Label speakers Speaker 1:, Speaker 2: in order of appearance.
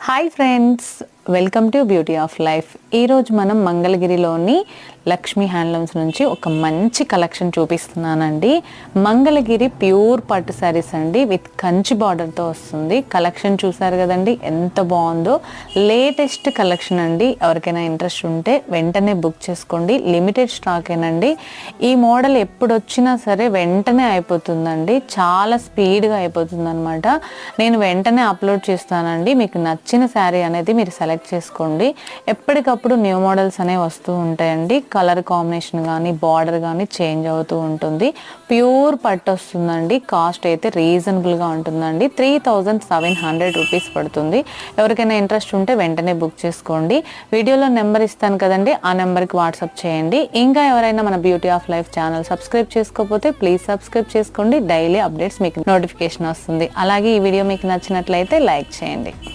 Speaker 1: Hi friends, welcome to beauty of life. ఈరోజు మనం మంగళగిరిలోని లక్ష్మీ హ్యాండ్లూమ్స్ నుంచి ఒక మంచి కలెక్షన్ చూపిస్తున్నానండి. మంగళగిరి ప్యూర్ పట్టు శారీస్ అండి, విత్ కంచి బార్డర్తో వస్తుంది. కలెక్షన్ చూసారు కదండి, ఎంత బాగుందో. లేటెస్ట్ కలెక్షన్ అండి. ఎవరికైనా ఇంట్రెస్ట్ ఉంటే వెంటనే బుక్ చేసుకోండి. లిమిటెడ్ స్టాకేనండి. ఈ మోడల్ ఎప్పుడు వచ్చినా సరే వెంటనే అయిపోతుందండి, చాలా స్పీడ్గా అయిపోతుంది అనమాట. నేను వెంటనే అప్లోడ్ చేస్తానండి. మీకు నచ్చిన శారీ అనేది మీరు సెలెక్ట్ చేసుకోండి. ఎప్పటికప్పుడు న్యూ మోడల్స్ అనేవి వస్తూ ఉంటాయండి. కలర్ కాంబినేషన్ కానీ బార్డర్ కానీ చేంజ్ అవుతూ ఉంటుంది. ప్యూర్ పట్టు వస్తుందండి. కాస్ట్ అయితే రీజనబుల్గా ఉంటుందండి. 3700 రూపీస్ పడుతుంది. ఎవరికైనా ఇంట్రెస్ట్ ఉంటే వెంటనే బుక్ చేసుకోండి. వీడియోలో నెంబర్ ఇస్తాను కదండి, ఆ నెంబర్కి వాట్సాప్ చేయండి. ఇంకా ఎవరైనా మన beauty of life channel subscribe చేసుకోకపోతే ప్లీజ్ సబ్స్క్రైబ్ చేసుకోండి. డైలీ అప్డేట్స్ మీకు నోటిఫికేషన్ వస్తుంది. అలాగే ఈ వీడియో మీకు నచ్చినట్లయితే లైక్ చేయండి.